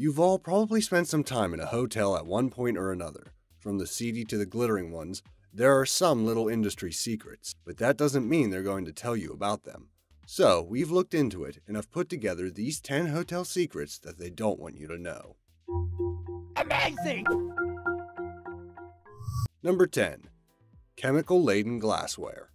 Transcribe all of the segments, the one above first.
You've all probably spent some time in a hotel at one point or another. From the seedy to the glittering ones, there are some little industry secrets, but that doesn't mean they're going to tell you about them. So, we've looked into it and have put together these 10 hotel secrets that they don't want you to know. Amazing! Number 10. Chemical-laden glassware.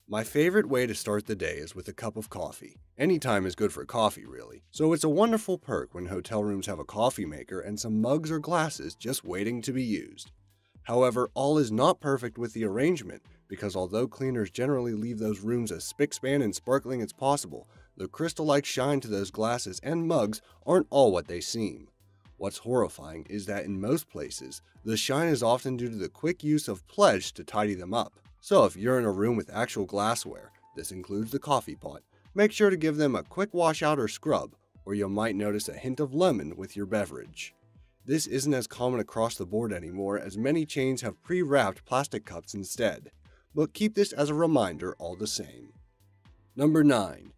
My favorite way to start the day is with a cup of coffee. Any time is good for coffee, really. So it's a wonderful perk when hotel rooms have a coffee maker and some mugs or glasses just waiting to be used. However, all is not perfect with the arrangement, because although cleaners generally leave those rooms as spick-span and sparkling as possible, the crystal-like shine to those glasses and mugs aren't all what they seem. What's horrifying is that in most places, the shine is often due to the quick use of pledge to tidy them up. So if you're in a room with actual glassware, this includes the coffee pot, make sure to give them a quick washout or scrub, or you might notice a hint of lemon with your beverage. This isn't as common across the board anymore, as many chains have pre-wrapped plastic cups instead, but keep this as a reminder all the same. Number 9.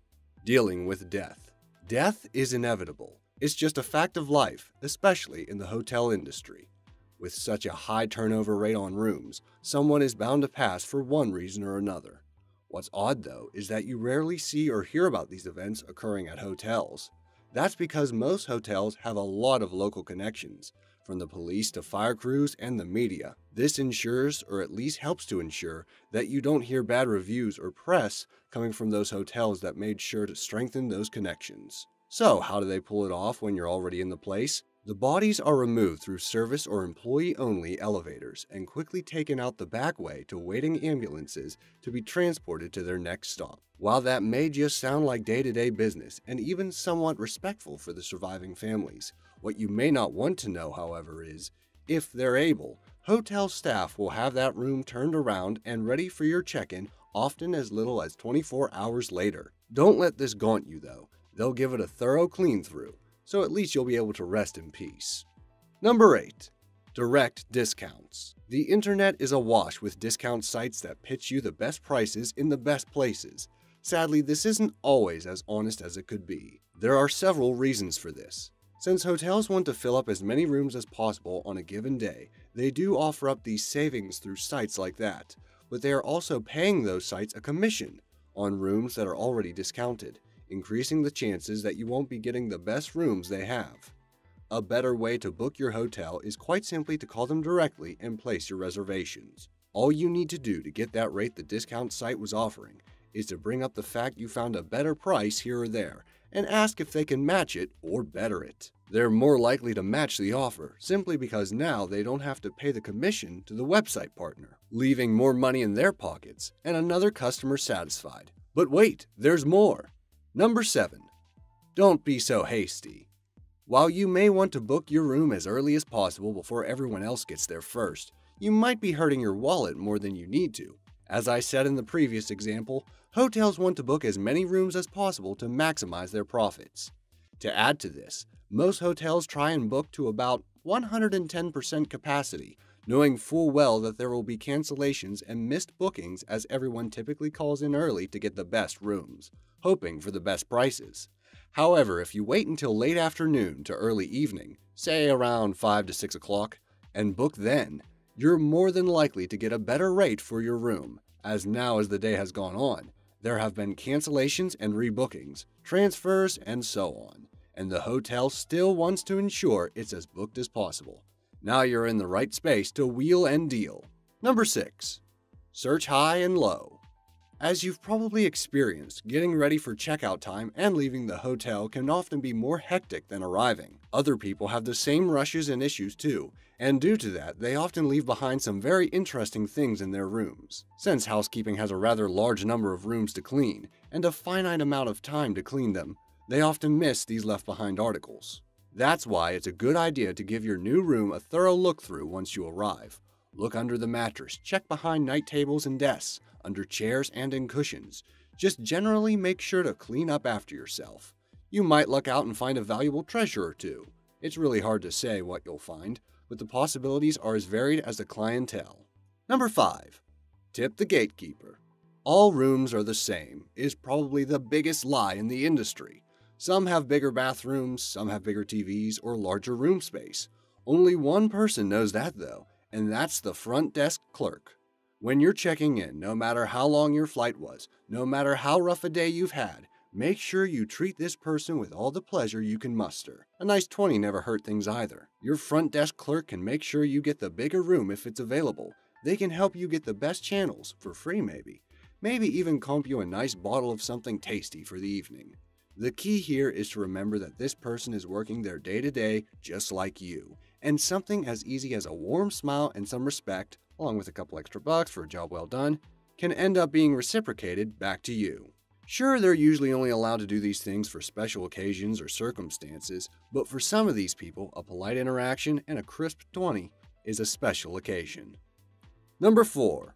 Dealing with death. Death is inevitable. It's just a fact of life, especially in the hotel industry. With such a high turnover rate on rooms, someone is bound to pass for one reason or another. What's odd though is that you rarely see or hear about these events occurring at hotels. That's because most hotels have a lot of local connections, from the police to fire crews and the media. This ensures, or at least helps to ensure, that you don't hear bad reviews or press coming from those hotels that made sure to strengthen those connections. So how do they pull it off when you're already in the place? The bodies are removed through service or employee-only elevators and quickly taken out the back way to waiting ambulances to be transported to their next stop. While that may just sound like day-to-day business and even somewhat respectful for the surviving families, what you may not want to know, however, is, if they're able, hotel staff will have that room turned around and ready for your check-in often as little as 24 hours later. Don't let this gaunt you though. They'll give it a thorough clean through, so at least you'll be able to rest in peace. Number 8. Direct discounts. The internet is awash with discount sites that pitch you the best prices in the best places. Sadly, this isn't always as honest as it could be. There are several reasons for this. Since hotels want to fill up as many rooms as possible on a given day, they do offer up these savings through sites like that, but they are also paying those sites a commission on rooms that are already discounted, increasing the chances that you won't be getting the best rooms they have. A better way to book your hotel is quite simply to call them directly and place your reservations. All you need to do to get that rate the discount site was offering is to bring up the fact you found a better price here or there and ask if they can match it or better it. They're more likely to match the offer simply because now they don't have to pay the commission to the website partner, leaving more money in their pockets and another customer satisfied. But wait, there's more! Number 7. Don't be so hasty. While you may want to book your room as early as possible before everyone else gets there first, you might be hurting your wallet more than you need to. As I said in the previous example, hotels want to book as many rooms as possible to maximize their profits. To add to this, most hotels try and book to about 110% capacity, knowing full well that there will be cancellations and missed bookings as everyone typically calls in early to get the best rooms, hoping for the best prices. However, if you wait until late afternoon to early evening, say around 5 to 6 o'clock, and book then, you're more than likely to get a better rate for your room, as now as the day has gone on, there have been cancellations and rebookings, transfers, and so on, and the hotel still wants to ensure it's as booked as possible. Now you're in the right space to wheel and deal. Number 6. Search high and low. As you've probably experienced, getting ready for checkout time and leaving the hotel can often be more hectic than arriving. Other people have the same rushes and issues too, and due to that, they often leave behind some very interesting things in their rooms. Since housekeeping has a rather large number of rooms to clean, and a finite amount of time to clean them, they often miss these left behind articles. That's why it's a good idea to give your new room a thorough look through once you arrive. Look under the mattress, check behind night tables and desks, under chairs and in cushions. Just generally make sure to clean up after yourself. You might luck out and find a valuable treasure or two. It's really hard to say what you'll find, but the possibilities are as varied as the clientele. Number 5. Tip the gatekeeper. All rooms are the same is probably the biggest lie in the industry. Some have bigger bathrooms, some have bigger TVs or larger room space. Only one person knows that though, and that's the front desk clerk. When you're checking in, no matter how long your flight was, no matter how rough a day you've had, make sure you treat this person with all the pleasure you can muster. A nice 20 never hurt things either. Your front desk clerk can make sure you get the bigger room if it's available. They can help you get the best channels, for free maybe. Maybe even comp you a nice bottle of something tasty for the evening. The key here is to remember that this person is working their day-to-day just like you, and something as easy as a warm smile and some respect, along with a couple extra bucks for a job well done, can end up being reciprocated back to you. Sure, they're usually only allowed to do these things for special occasions or circumstances, but for some of these people, a polite interaction and a crisp 20 is a special occasion. Number 4.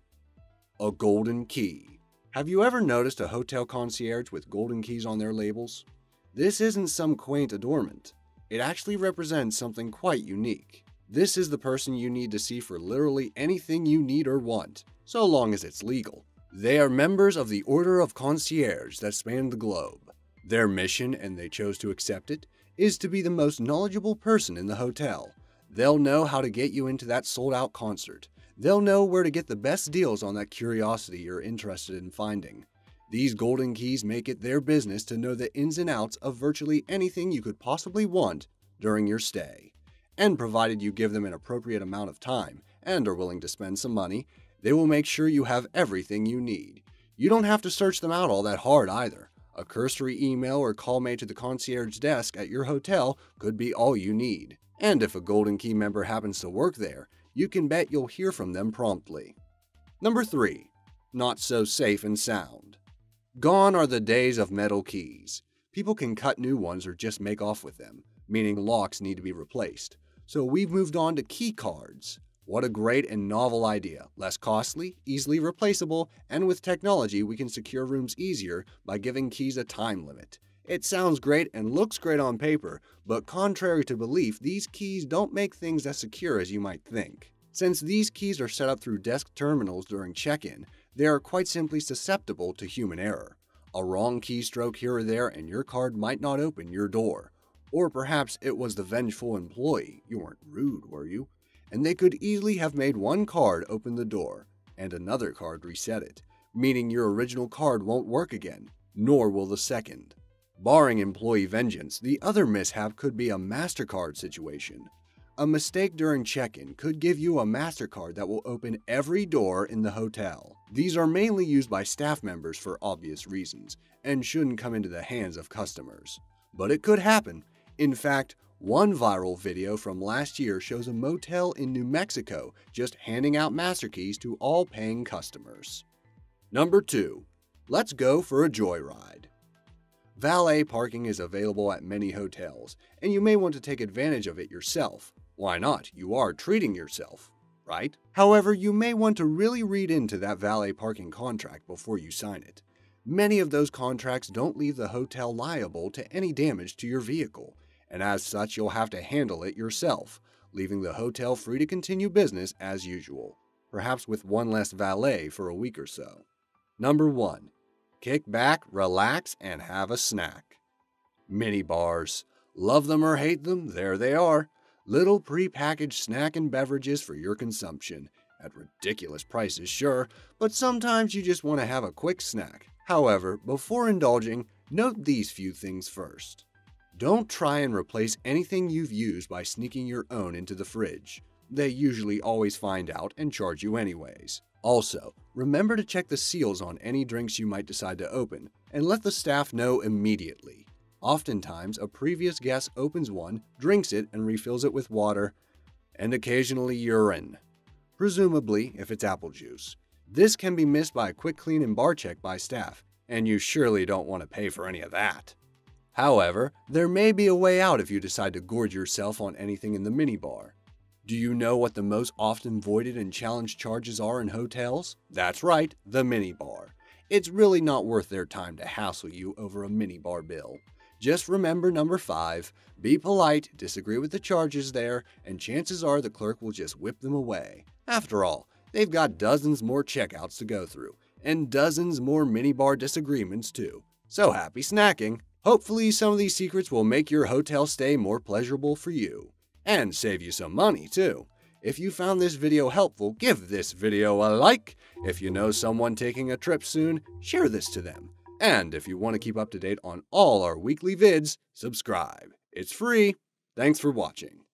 A golden key. Have you ever noticed a hotel concierge with golden keys on their labels? This isn't some quaint adornment. It actually represents something quite unique. This is the person you need to see for literally anything you need or want, so long as it's legal. They are members of the Order of Concierge that span the globe. Their mission, and they chose to accept it, is to be the most knowledgeable person in the hotel. They'll know how to get you into that sold-out concert. They'll know where to get the best deals on that curiosity you're interested in finding. These golden keys make it their business to know the ins and outs of virtually anything you could possibly want during your stay. And provided you give them an appropriate amount of time and are willing to spend some money, they will make sure you have everything you need. You don't have to search them out all that hard either. A cursory email or call made to the concierge desk at your hotel could be all you need. And if a Golden Key member happens to work there, you can bet you'll hear from them promptly. Number 3. Not so safe and sound. Gone are the days of metal keys. People can cut new ones or just make off with them, meaning locks need to be replaced. So we've moved on to key cards. What a great and novel idea. Less costly, easily replaceable, and with technology we can secure rooms easier by giving keys a time limit. It sounds great and looks great on paper, but contrary to belief, these keys don't make things as secure as you might think. Since these keys are set up through desk terminals during check-in, they are quite simply susceptible to human error. A wrong keystroke here or there and your card might not open your door. Or perhaps it was the vengeful employee. You weren't rude, were you? And they could easily have made one card open the door and another card reset it, meaning your original card won't work again, nor will the second. Barring employee vengeance, the other mishap could be a MasterCard situation. A mistake during check-in could give you a MasterCard that will open every door in the hotel. These are mainly used by staff members for obvious reasons, and shouldn't come into the hands of customers. But it could happen. In fact, one viral video from last year shows a motel in New Mexico just handing out master keys to all paying customers. Number 2. Let's go for a joyride. Valet parking is available at many hotels, and you may want to take advantage of it yourself. Why not? You are treating yourself, right? However, you may want to really read into that valet parking contract before you sign it. Many of those contracts don't leave the hotel liable to any damage to your vehicle, and as such you'll have to handle it yourself, leaving the hotel free to continue business as usual, perhaps with one less valet for a week or so. Number 1. Kick back, relax, and have a snack. Mini bars. Love them or hate them, there they are. Little pre-packaged snack and beverages for your consumption. At ridiculous prices, sure, but sometimes you just want to have a quick snack. However, before indulging, note these few things first. Don't try and replace anything you've used by sneaking your own into the fridge. They usually always find out and charge you anyways. Also, remember to check the seals on any drinks you might decide to open, and let the staff know immediately. Oftentimes, a previous guest opens one, drinks it, and refills it with water, and occasionally urine. Presumably, if it's apple juice. This can be missed by a quick clean and bar check by staff, and you surely don't want to pay for any of that. However, there may be a way out if you decide to gorge yourself on anything in the minibar. Do you know what the most often voided and challenged charges are in hotels? That's right, the minibar. It's really not worth their time to hassle you over a minibar bill. Just remember number 5, be polite, disagree with the charges there, and chances are the clerk will just whip them away. After all, they've got dozens more checkouts to go through, and dozens more minibar disagreements too. So happy snacking! Hopefully, some of these secrets will make your hotel stay more pleasurable for you. And save you some money, too. If you found this video helpful, give this video a like. If you know someone taking a trip soon, share this to them. And if you want to keep up to date on all our weekly vids, subscribe. It's free. Thanks for watching.